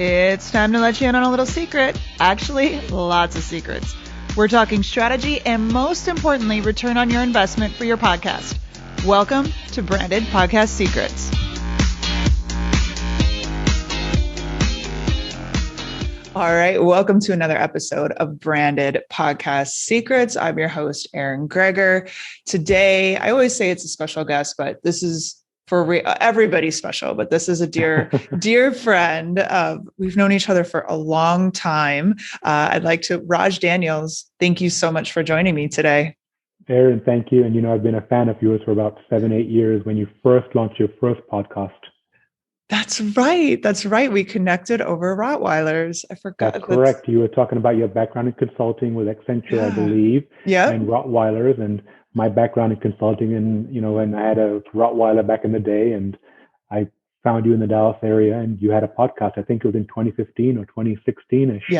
It's time to let you in on a little secret. Actually, lots of secrets. We're talking strategy and, most importantly, return on your investment for your podcast. Welcome to Branded Podcast Secrets. All right, welcome to another episode of Branded Podcast Secrets. I'm your host, Erin Greger. Today, I always say it's a special guest, but this is for everybody's special, but this is a dear friend. We've known each other for a long time. I'd like to, Raj Daniels, thank you so much for joining me today. Erin, thank you. And I've been a fan of yours for about 7-8 years when you first launched your first podcast. That's right. That's right. We connected over Rottweilers. I forgot. That's correct. You were talking about your background in consulting with Accenture, I believe, and Rottweilers, and my background in consulting, and I had a Rottweiler back in the day, and I found you in the Dallas area, and you had a podcast. I think it was in 2015 or 2016-ish.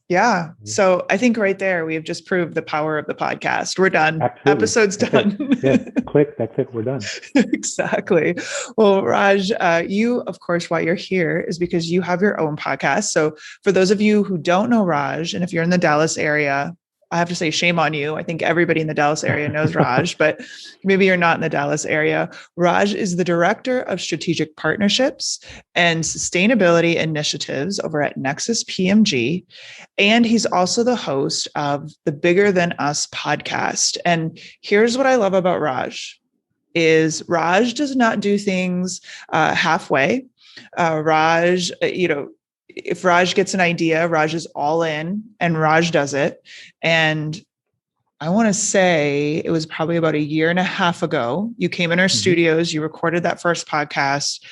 Yeah. So I think right there, we have just proved the power of the podcast. We're done. Absolutely. Episode's done. Yes. Click. That's it. We're done. Exactly. Well, Raj, you, of course, why you're here is because you have your own podcast. So for those of you who don't know Raj, and if you're in the Dallas area, I have to say shame on you. I think everybody in the Dallas area knows Raj, but maybe you're not in the Dallas area. Raj is the Director of Strategic Partnerships and Sustainability Initiatives over at Nexus PMG. And he's also the host of the Bigger Than Us podcast. And here's what I love about Raj is Raj does not do things halfway. Raj, if Raj gets an idea, Raj is all in and Raj does it. And I want to say it was probably about 1.5 years ago. You came in our studios, you recorded that first podcast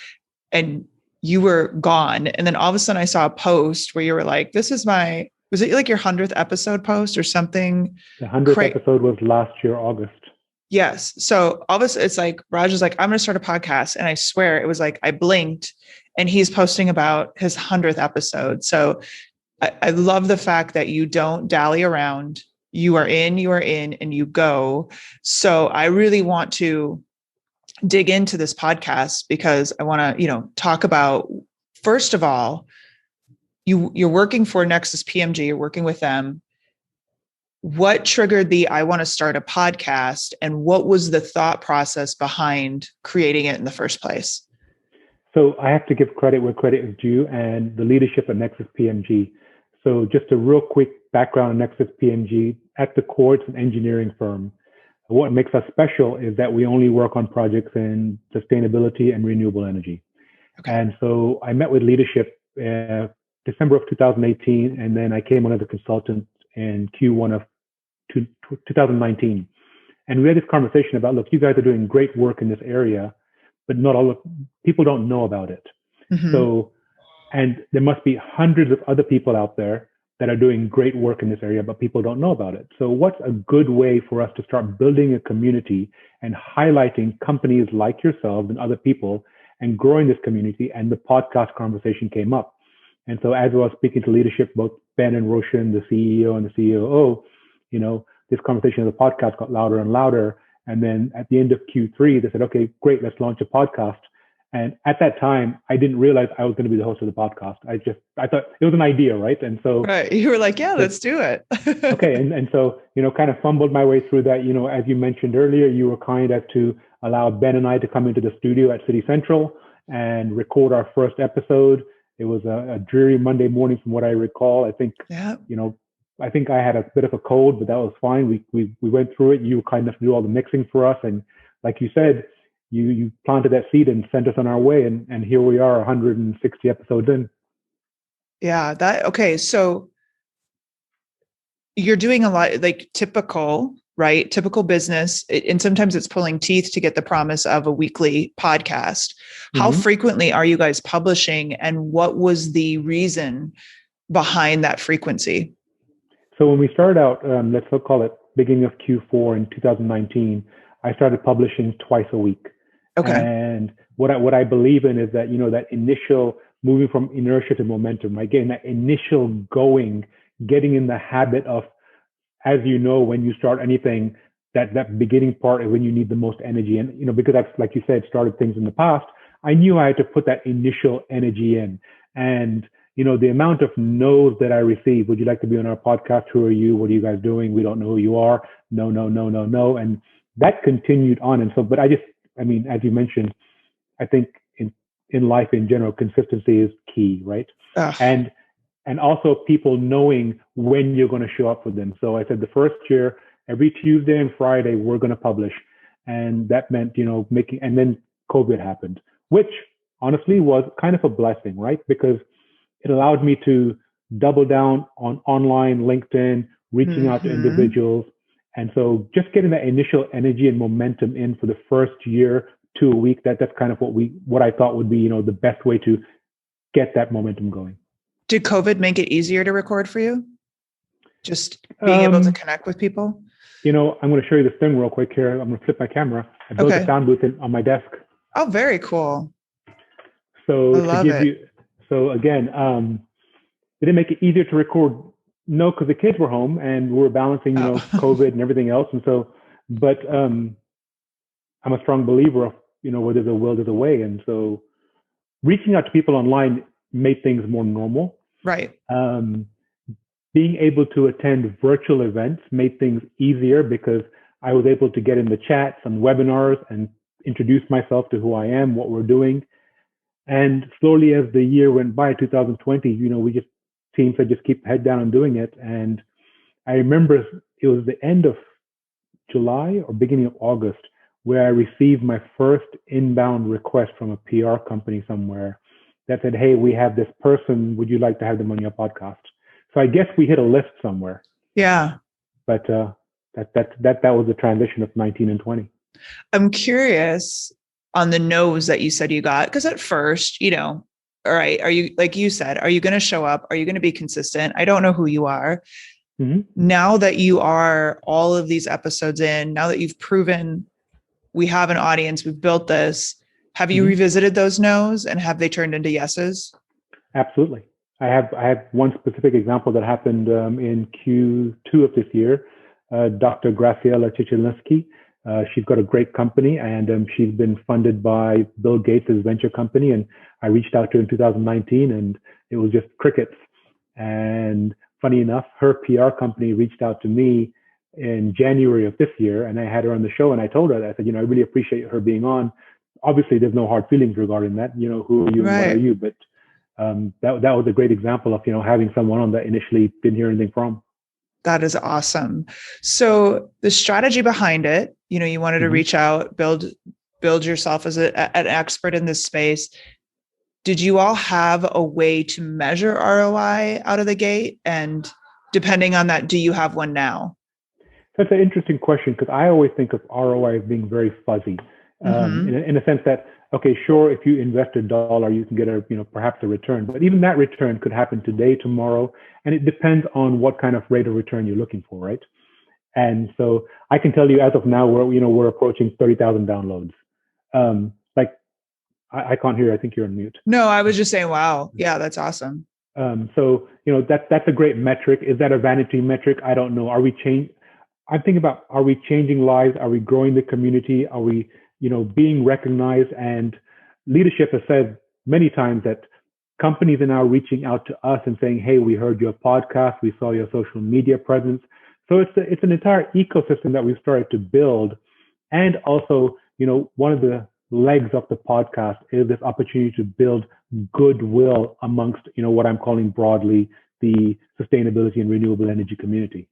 and you were gone. And then all of a sudden I saw a post where you were like, was it like your 100th episode post or something? The 100th episode was last year, August. Yes. So all of a sudden it's like, Raj is like, I'm going to start a podcast. And I swear it was like, I blinked and he's posting about his 100th episode. So I love the fact that you don't dally around. You are in, and you go. So I really want to dig into this podcast because I want to, talk about, first of all, you're working for Nexus PMG, you're working with them. What triggered I want to start a podcast, and what was the thought process behind creating it in the first place? So I have to give credit where credit is due, and the leadership at Nexus PMG. So just a real quick background on Nexus PMG. At the core, it's an engineering firm. What makes us special is that we only work on projects in sustainability and renewable energy. Okay. And so I met with leadership December of 2018, and then I came on as a consultant in Q1 of 2019. And we had this conversation about, look, you guys are doing great work in this area, but not all of people don't know about it. Mm-hmm. So, and there must be hundreds of other people out there that are doing great work in this area, but people don't know about it. So what's a good way for us to start building a community and highlighting companies like yourselves and other people and growing this community? And the podcast conversation came up. And so as I was speaking to leadership, both Ben and Roshan, the CEO and the COO, this conversation of the podcast got louder and louder. And then at the end of Q3, they said, okay, great, let's launch a podcast. And at that time, I didn't realize I was going to be the host of the podcast. I thought it was an idea, right? And so you were like, yeah, let's do it. Okay. And so, kind of fumbled my way through that. As you mentioned earlier, you were kind as to allow Ben and I to come into the studio at City Central and record our first episode. It was a dreary Monday morning from what I recall. I think, I think I had a bit of a cold, but that was fine. We went through it. You were kind enough to do all the mixing for us. And like you said, you planted that seed and sent us on our way. And here we are 160 episodes in. Yeah. Okay. So you're doing a lot like typical business. And sometimes it's pulling teeth to get the promise of a weekly podcast. How frequently are you guys publishing, and what was the reason behind that frequency? So when we started out, let's call it beginning of Q4 in 2019, I started publishing twice a week. Okay. And what I believe in is that, that initial moving from inertia to momentum, right? Getting that initial going, getting in the habit of, as when you start anything, that beginning part is when you need the most energy. And, because I've, like you said, started things in the past, I knew I had to put that initial energy in. And, the amount of no's that I received, would you like to be on our podcast? Who are you? What are you guys doing? We don't know who you are. No, no, no, no, no. And that continued on. And so, but as you mentioned, I think in life in general, consistency is key, right? Ugh. And also people knowing when you're going to show up for them. So I said the first year, every Tuesday and Friday, we're going to publish. And that meant, and then COVID happened, which honestly was kind of a blessing, right? Because it allowed me to double down on online, LinkedIn, reaching out to individuals. And so just getting that initial energy and momentum in for the first year to a week, that's kind of what I thought would be, the best way to get that momentum going. Did COVID make it easier to record for you? Just being able to connect with people? I'm going to show you this thing real quick here. I'm going to flip my camera. I built a sound booth on my desk. Oh, very cool. So I love it. So again, did it make it easier to record? No, because the kids were home and we were balancing, COVID and everything else. And so, but I'm a strong believer of, where there's a will, there's a way. And so reaching out to people online made things more normal. Right. Being able to attend virtual events made things easier because I was able to get in the chats and webinars and introduce myself to who I am, what we're doing. And slowly as the year went by, 2020, teams said just keep head down and doing it. And I remember it was the end of July or beginning of August where I received my first inbound request from a PR company somewhere that said, hey, we have this person. Would you like to have them on your podcast? So I guess we hit a list somewhere. Yeah. But that was the transition of 19 and 20. I'm curious on the no's that you said you got, because at first, all right, are you, like you said, are you going to show up? Are you going to be consistent? I don't know who you are. Mm-hmm. Now that you are all of these episodes in, now that you've proven we have an audience, we've built this, have you revisited those no's and have they turned into yeses? Absolutely. I have one specific example that happened in Q2 of this year. Dr. Graciela Chichilinsky, she's got a great company and she's been funded by Bill Gates' venture company. And I reached out to her in 2019 and it was just crickets. And funny enough, her PR company reached out to me in January of this year and I had her on the show and I told her that. I said, I really appreciate her being on. Obviously, there's no hard feelings regarding that. Who are you and what are you? But that was a great example of, having someone on that initially didn't hear anything from. That is awesome. So the strategy behind it, you wanted to reach out, build yourself as an expert in this space. Did you all have a way to measure ROI out of the gate? And depending on that, do you have one now? That's an interesting question because I always think of ROI as being very fuzzy in a sense that, okay, sure, if you invest $1, you can get perhaps a return, but even that return could happen today, tomorrow, and it depends on what kind of rate of return you're looking for, right? And so I can tell you as of now, we're approaching 30,000 downloads. I can't hear. I think you're on mute. No, I was just saying, wow. Yeah, that's awesome. So, that's a great metric. Is that a vanity metric? I don't know. I'm thinking about, are we changing lives? Are we growing the community? Are we, being recognized? And leadership has said many times that companies are now reaching out to us and saying, hey, we heard your podcast. We saw your social media presence. So it's an entire ecosystem that we've started to build. And also, one of the legs of the podcast is this opportunity to build goodwill amongst, what I'm calling broadly the sustainability and renewable energy community.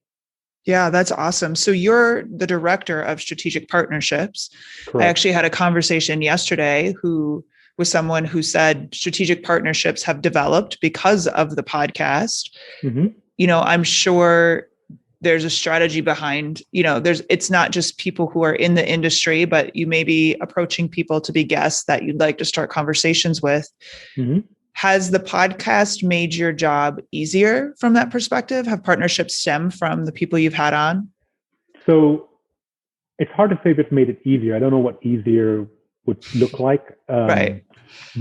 Yeah, that's awesome. So you're the director of strategic partnerships. Correct. I actually had a conversation yesterday with someone who said strategic partnerships have developed because of the podcast. I'm sure there's a strategy behind, it's not just people who are in the industry, but you may be approaching people to be guests that you'd like to start conversations with. Has the podcast made your job easier from that perspective? Have partnerships stem from the people you've had on? So it's hard to say if it's made it easier. I don't know what easier would look like. Right.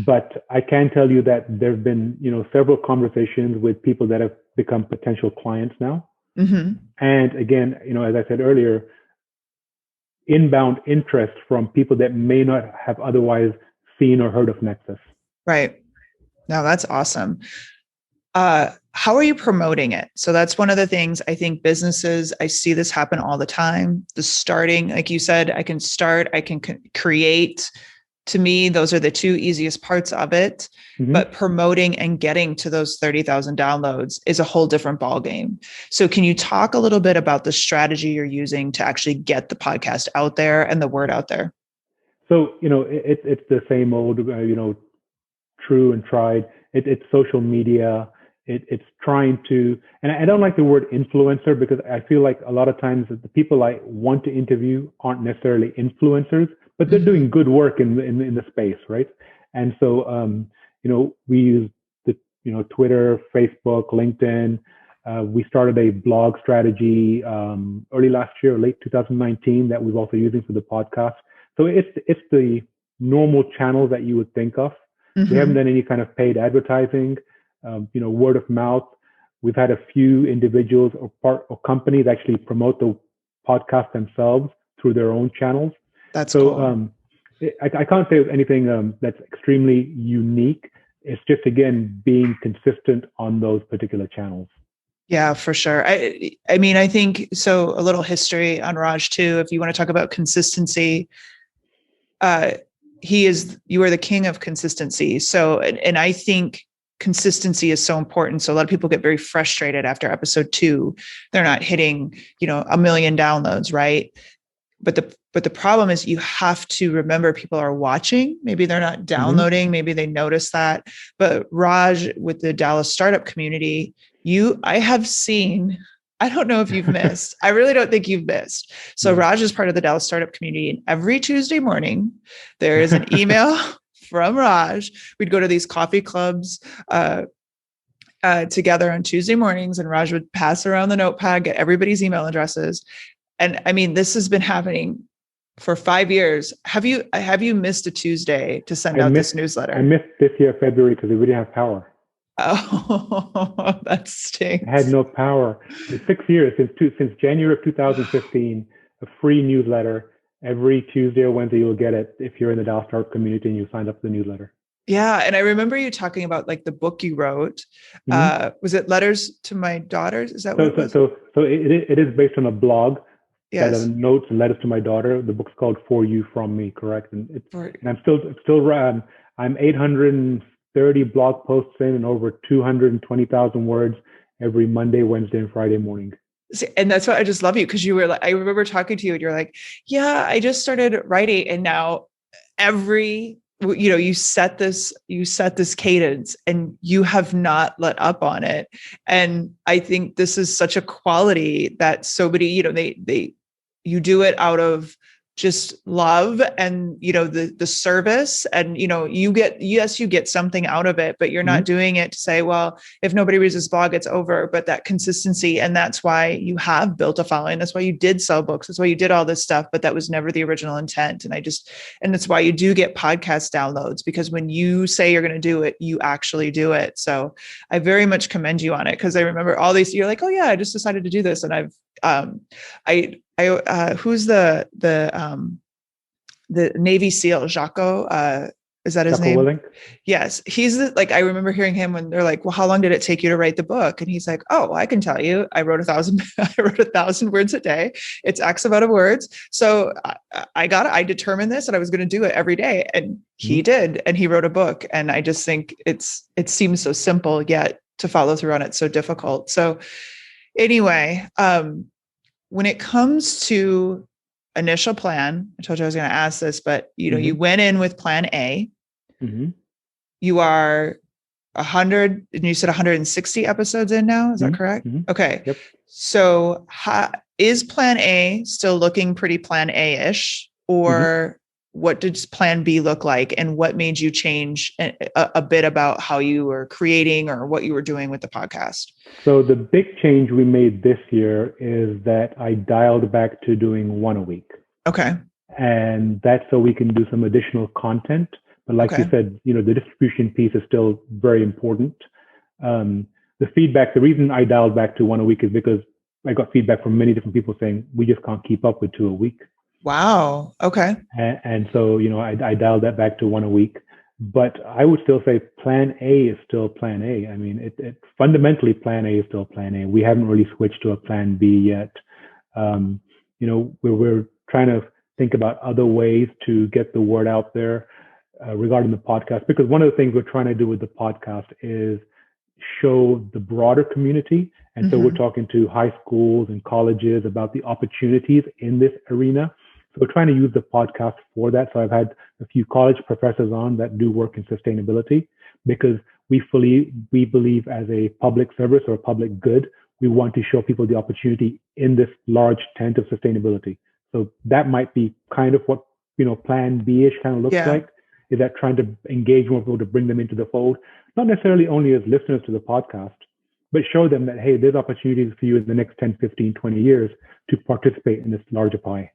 But I can tell you that there've been, several conversations with people that have become potential clients now. And again, as I said earlier, inbound interest from people that may not have otherwise seen or heard of Nexus. Right. No, that's awesome. How are you promoting it? So that's one of the things I think businesses, I see this happen all the time. The starting, like you said, I can start, I can create. To me, those are the two easiest parts of it. Mm-hmm. But promoting and getting to those 30,000 downloads is a whole different ballgame. So can you talk a little bit about the strategy you're using to actually get the podcast out there and the word out there? So, it's the same old, true and tried. It's social media. It's trying to, and I don't like the word influencer because I feel like a lot of times the people I want to interview aren't necessarily influencers, but they're doing good work in the space, right? And so, we use the, Twitter, Facebook, LinkedIn. We started a blog strategy early last year, late 2019, that we're also using for the podcast. So it's the normal channels that you would think of. We haven't done any kind of paid advertising, word of mouth. We've had a few individuals or companies actually promote the podcast themselves through their own channels. That's so cool. I can't say anything that's extremely unique. It's just, again, being consistent on those particular channels. Yeah, for sure. I mean, I think so. A little history on Raj too. If you want to talk about consistency, you are the king of consistency. So, and I think consistency is so important. So a lot of people get very frustrated after episode 2. They're not hitting, 1 million downloads, right? But the problem is you have to remember people are watching. Maybe they're not downloading. Maybe they notice that. But Raj, with the Dallas startup community, I have seen, I don't know if you've missed. I really don't think you've missed. So Raj is part of the Dallas startup community. And every Tuesday morning, there is an email from Raj. We'd go to these coffee clubs together on Tuesday mornings, and Raj would pass around the notepad, get everybody's email addresses. And I mean, this has been happening for 5 years. Have you missed a Tuesday to send out this newsletter? I missed this year, February, because we didn't have power. Oh, that stinks. I had no power. It's 6 years since January of 2015, a free newsletter. Every Tuesday or Wednesday, you'll get it if you're in the Dallas Startup community and you signed up for the newsletter. Yeah. And I remember you talking about like the book you wrote. Was it Letters to My Daughters? Is that what it was? So it is based on a blog. Yes. That are notes and letters to my daughter. The book's called For You From Me, correct? And I'm still I'm 830 blog posts in and over 220,000 words every Monday, Wednesday, and Friday morning. And that's why I just love you, because you were like, I remember talking to you and you're like, yeah, I just started writing, and now you set this cadence and you have not let up on it. And I think this is such a quality that so many, you do it out of just love and, the service, and, you get something out of it, but you're not doing it to say, well, if nobody reads this blog, it's over. But that consistency, and that's why you have built a following. That's why you did sell books. That's why you did all this stuff, but that was never the original intent. And that's why you do get podcast downloads, because when you say you're going to do it, you actually do it. So I very much commend you on it, because I remember all these, you're like, oh yeah, I just decided to do this. And who's the Navy SEAL, Jocko? Is that his name? Willink? Yes. He's I remember hearing him when they're like, well, how long did it take you to write the book? And he's like, oh, I can tell you, I wrote 1,000 words a day. It's X amount of words. So I determined this, and I was going to do it every day. And he did, and he wrote a book. And I just think it seems so simple, yet to follow through on it's so difficult. So anyway, when it comes to initial plan, I told you I was going to ask this, but you went in with plan A. You are 100, and you said 160 episodes in now. Is that correct? Okay. Yep. So is plan A still looking pretty plan A-ish, or what does plan B look like? And what made you change a bit about how you were creating or what you were doing with the podcast? So the big change we made this year is that I dialed back to doing one a week. Okay. And that's so we can do some additional content. But like you said, the distribution piece is still very important. The feedback, the reason I dialed back to one a week is because I got feedback from many different people saying, we just can't keep up with 2 a week. Wow. Okay. And so, I dialed that back to one a week. But I would still say plan A is still plan A. I mean, fundamentally plan A is still plan A. We haven't really switched to a plan B yet. We're trying to think about other ways to get the word out there regarding the podcast, because one of the things we're trying to do with the podcast is show the broader community. And so we're talking to high schools and colleges about the opportunities in this arena. So we're trying to use the podcast for that. So I've had a few college professors on that do work in sustainability, because we believe as a public service or a public good, we want to show people the opportunity in this large tent of sustainability. So that might be kind of what, plan B-ish kind of looks like, is that trying to engage more people to bring them into the fold, not necessarily only as listeners to the podcast, but show them that, hey, there's opportunities for you in the next 10, 15, 20 years to participate in this larger pie.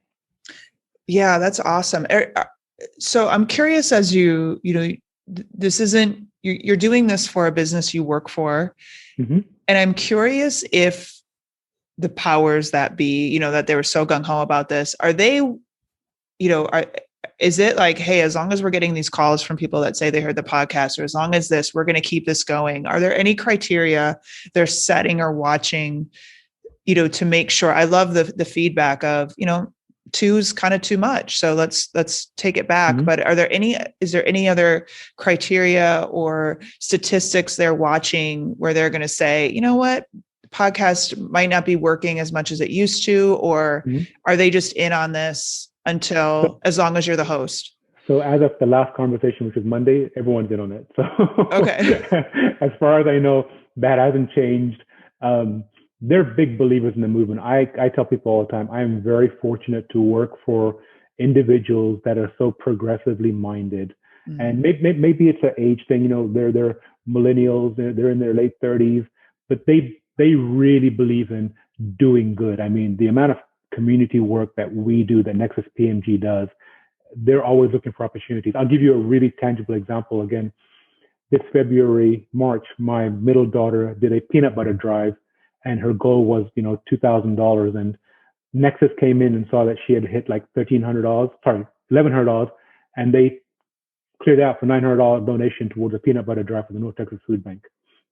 Yeah, that's awesome. So I'm curious, as this isn't, you're doing this for a business you work for. And I'm curious if the powers that be, that they were so gung-ho about this, are they, is it like, hey, as long as we're getting these calls from people that say they heard the podcast, or as long as this, we're going to keep this going? Are there any criteria they're setting or watching, to make sure? I love the feedback of, two's kind of too much, so let's take it back. But is there any other criteria or statistics they're watching where they're going to say, you know what, podcast might not be working as much as it used to, or are they just in on this as long as you're the host? So as of the last conversation, which was Monday, everyone's in on it. So okay. As far as I know, that hasn't changed. They're big believers in the movement. I tell people all the time, I am very fortunate to work for individuals that are so progressively minded. And maybe it's an age thing, they're millennials, they're in their late 30s, but they really believe in doing good. I mean, the amount of community work that we do, that Nexus PMG does, they're always looking for opportunities. I'll give you a really tangible example. Again, this February, March, my middle daughter did a peanut butter drive, and her goal was, $2,000. And Nexus came in and saw that she had hit like $1,100, and they cleared out for $900 donation towards a peanut butter drive for the North Texas Food Bank.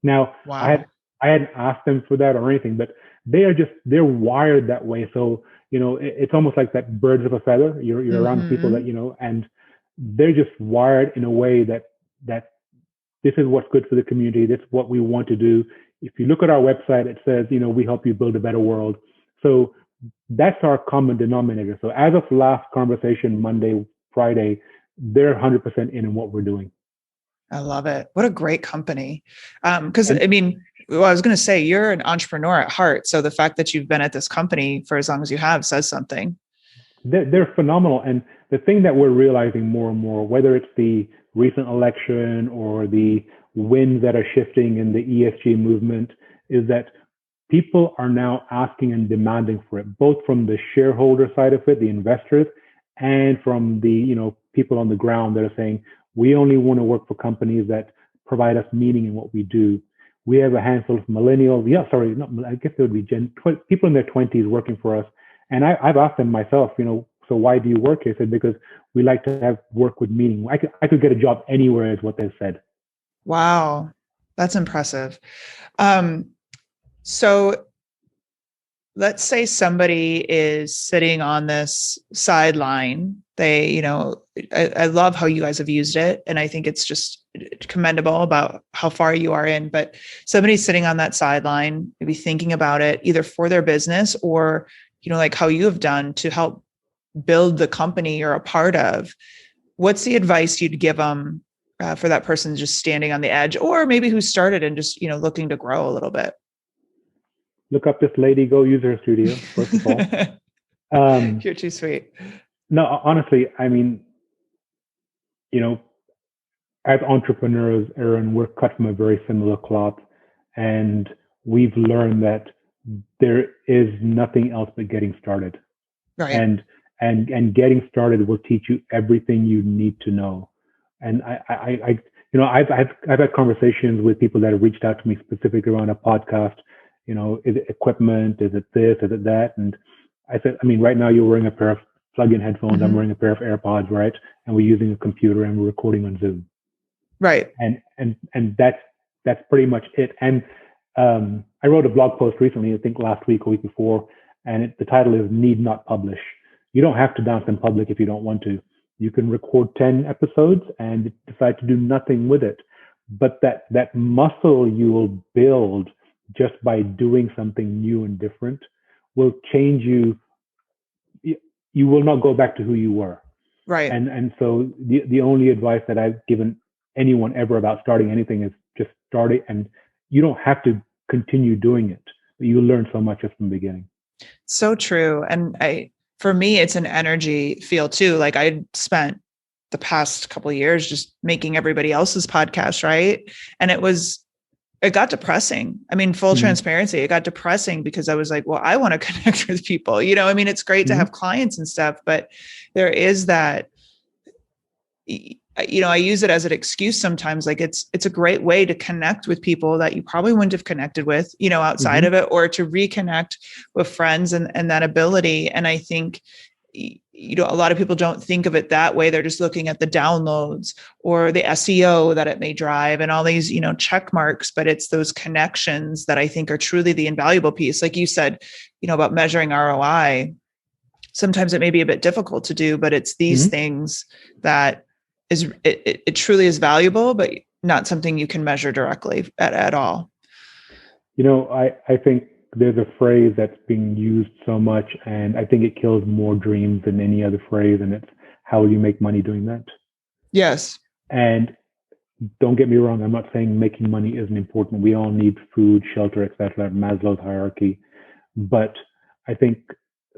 Now, wow. I hadn't asked them for that or anything, but they're wired that way. So, it's almost like that birds of a feather. You're around people that, and they're just wired in a way that this is what's good for the community. This is what we want to do. If you look at our website, it says, we help you build a better world. So that's our common denominator. So as of last conversation, Monday, Friday, they're 100% in what we're doing. I love it. What a great company. Because I was going to say, you're an entrepreneur at heart. So the fact that you've been at this company for as long as you have says something. They're phenomenal. And the thing that we're realizing more and more, whether it's the recent election or the winds that are shifting in the ESG movement, is that people are now asking and demanding for it, both from the shareholder side of it, the investors, and from the people on the ground that are saying, we only want to work for companies that provide us meaning in what we do. We have a handful of millennials. I guess there would be people in their 20s working for us. And I've asked them myself, so why do you work here? I said, because we like to have work with meaning. I could get a job anywhere, is what they've said. Wow, that's impressive. So let's say somebody is sitting on this sideline. They, I love how you guys have used it. And I think it's just commendable about how far you are in, but somebody's sitting on that sideline, maybe thinking about it either for their business or, like how you have done to help build the company you're a part of. What's the advice you'd give them for that person just standing on the edge, or maybe who started and just, looking to grow a little bit? Look up this lady, go use her studio, first of all. You're too sweet. No, honestly, as entrepreneurs, Aaron, we're cut from a very similar cloth, and we've learned that there is nothing else but getting started. Right. And getting started will teach you everything you need to know. And I've had conversations with people that have reached out to me specifically around a podcast. Is it equipment? Is it this? Is it that? And I said, right now you're wearing a pair of plug-in headphones. I'm wearing a pair of AirPods, right? And we're using a computer and we're recording on Zoom. Right. And that's pretty much it. And I wrote a blog post recently, I think last week or week before, and the title is "Need Not Publish." You don't have to dance in public if you don't want to. You can record 10 episodes and decide to do nothing with it. But that muscle you will build just by doing something new and different will change you. You will not go back to who you were. Right. And so the only advice that I've given anyone ever about starting anything is just start it, and you don't have to continue doing it, but you learn so much just from the beginning. So true. And for me, it's an energy feel too. Like I spent the past couple of years just making everybody else's podcast, right? And it got depressing. I mean, full transparency, it got depressing because I was like, well, I want to connect with people. I mean, it's great to have clients and stuff, but there is that, I use it as an excuse sometimes. Like it's a great way to connect with people that you probably wouldn't have connected with, outside of it, or to reconnect with friends and that ability. And I think, a lot of people don't think of it that way. They're just looking at the downloads or the SEO that it may drive and all these, check marks, but it's those connections that I think are truly the invaluable piece. Like you said, about measuring ROI, sometimes it may be a bit difficult to do, but it's these things that it truly is valuable, but not something you can measure directly at all. I think there's a phrase that's being used so much, and I think it kills more dreams than any other phrase. And it's, how will you make money doing that? Yes. And don't get me wrong, I'm not saying making money isn't important. We all need food, shelter, etc., Maslow's hierarchy. But I think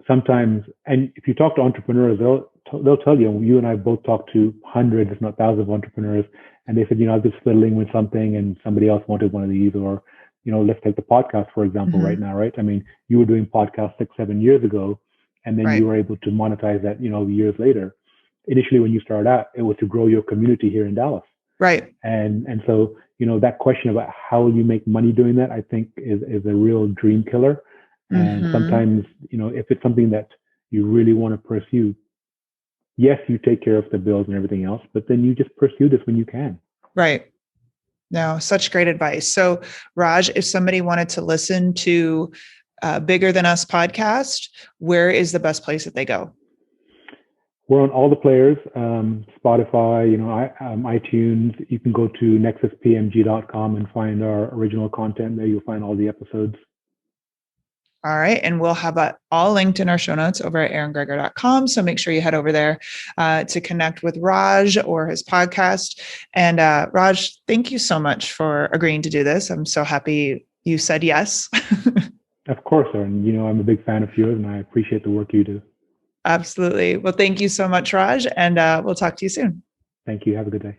sometimes, and if you talk to entrepreneurs, they'll tell you and I both talked to hundreds, if not thousands of entrepreneurs, and they said, I've been fiddling with something and somebody else wanted one of these, or, let's take the podcast, for example, right now, right? I mean, you were doing podcasts 6-7 years ago, and then you were able to monetize that, years later. Initially, when you started out, it was to grow your community here in Dallas. Right. And so, that question about how you make money doing that, I think is a real dream killer. And sometimes, if it's something that you really want to pursue, yes, you take care of the bills and everything else, but then you just pursue this when you can. Right. No, such great advice. So Raj, if somebody wanted to listen to Bigger Than Us podcast, where is the best place that they go? We're on all the players, Spotify, iTunes. You can go to nexuspmg.com and find our original content. There you'll find all the episodes. All right. And we'll have it all linked in our show notes over at aarongreger.com. So make sure you head over there to connect with Raj or his podcast. And Raj, thank you so much for agreeing to do this. I'm so happy you said yes. Of course, and I'm a big fan of yours and I appreciate the work you do. Absolutely. Well, thank you so much, Raj. And we'll talk to you soon. Thank you. Have a good day.